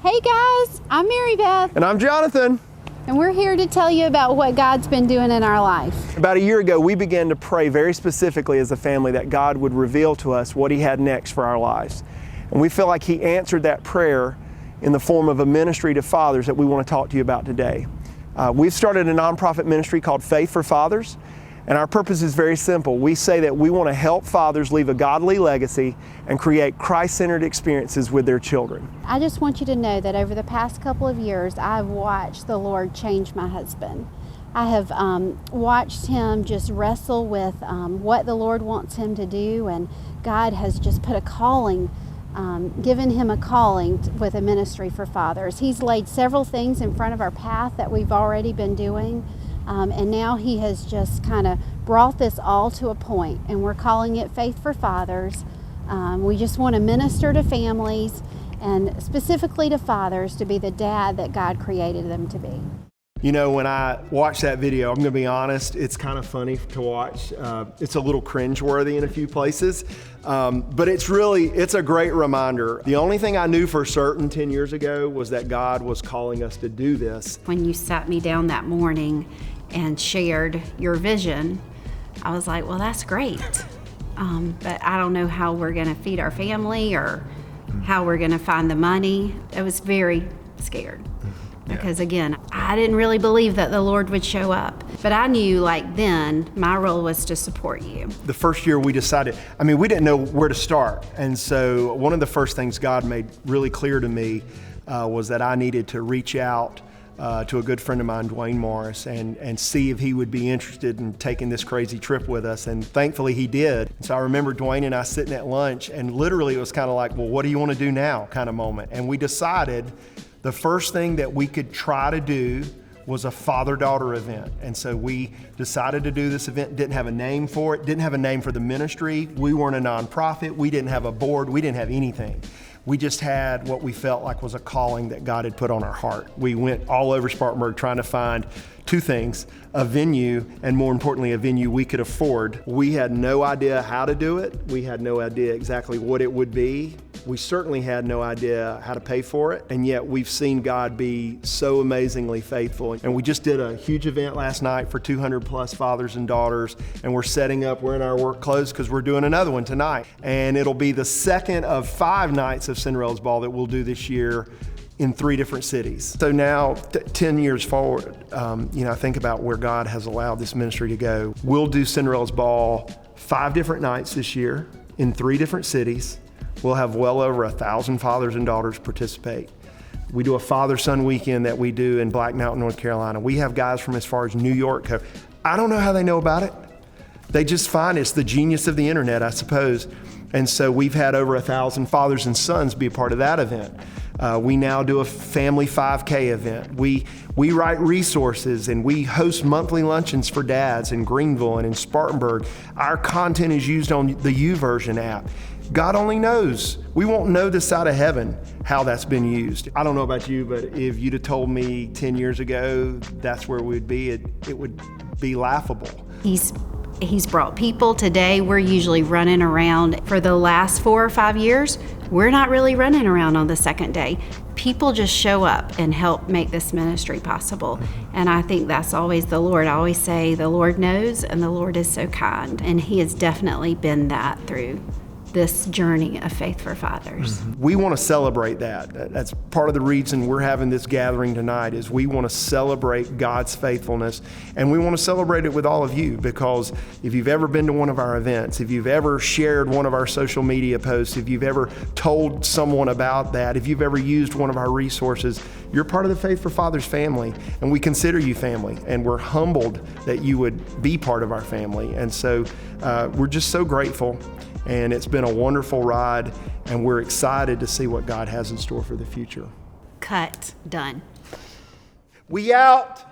Hey guys, I'm Marybeth. And I'm Jonathan. And we're here to tell you about what God's been doing in our life. About a year ago, we began to pray very specifically as a family that God would reveal to us what He had next for our lives. And we feel like He answered that prayer in the form of a ministry to fathers that we want to talk to you about today. We've started a nonprofit ministry called Faith for Fathers, and our purpose is very simple. We say that we want to help fathers leave a godly legacy and create Christ-centered experiences with their children. I just want you to know that over the past couple of years, I've watched the Lord change my husband. I have watched him just wrestle with what the Lord wants him to do, and God has just put a calling, given him a calling with a ministry for fathers. He's laid several things in front of our path that we've already been doing. And now He has just kind of brought this all to a point, and we're calling it Faith for Fathers. We just want to minister to families and specifically to fathers to be the dad that God created them to be. You know, when I watch that video, I'm going to be honest, it's kind of funny to watch. It's a little cringeworthy in a few places, but it's a great reminder. The only thing I knew for certain 10 years ago was that God was calling us to do this. When you sat me down that morning and shared your vision, I was like, well, that's great. But I don't know how we're going to feed our family or how we're going to find the money. I was very scared. Because again, I didn't really believe that the Lord would show up. But I knew like then my role was to support you. The first year we decided, we didn't know where to start. And so one of the first things God made really clear to me was that I needed to reach out to a good friend of mine, Dwayne Morris, and see if he would be interested in taking this crazy trip with us. And thankfully he did. So I remember Dwayne and I sitting at lunch, and literally it was kind of like, well, what do you want to do now kind of moment. And we decided the first thing that we could try to do was a father-daughter event. And so we decided to do this event, didn't have a name for it, didn't have a name for the ministry. We weren't a nonprofit, we didn't have a board, we didn't have anything. We just had what we felt like was a calling that God had put on our heart. We went all over Spartanburg trying to find two things, a venue, and more importantly, a venue we could afford. We had no idea how to do it. We had no idea exactly what it would be. We certainly had no idea how to pay for it, and yet we've seen God be so amazingly faithful. And we just did a huge event last night for 200 plus fathers and daughters, and we're setting up, we're in our work clothes because we're doing another one tonight. And it'll be the second of 5 nights of Cinderella's Ball that we'll do this year in 3 different cities. So now, 10 years forward, I think about where God has allowed this ministry to go. We'll do Cinderella's Ball 5 different nights this year in 3 different cities. We'll have well over 1,000 fathers and daughters participate. We do a father-son weekend that we do in Black Mountain, North Carolina. We have guys from as far as New York. I don't know how they know about it. They just find it's the genius of the internet, I suppose. And so we've had over 1,000 fathers and sons be a part of that event. We now do a family 5K event. We write resources and we host monthly luncheons for dads in Greenville and in Spartanburg. Our content is used on the YouVersion app. God only knows. We won't know this side of heaven how that's been used. I don't know about you, but if you'd have told me 10 years ago that's where we'd be, it would be laughable. He's brought people. Today, we're usually running around. For the last 4 or 5 years, we're not really running around on the second day. People just show up and help make this ministry possible. And I think that's always the Lord. I always say the Lord knows and the Lord is so kind. And He has definitely been that through this journey of Faith for Fathers. We want to celebrate that. That's part of the reason we're having this gathering tonight is we want to celebrate God's faithfulness, and we want to celebrate it with all of you, because if you've ever been to one of our events, if you've ever shared one of our social media posts, if you've ever told someone about that, if you've ever used one of our resources, you're part of the Faith for Fathers family, and we consider you family, and we're humbled that you would be part of our family. And so we're just so grateful. And it's been a wonderful ride, and we're excited to see what God has in store for the future. Cut. Done. We out.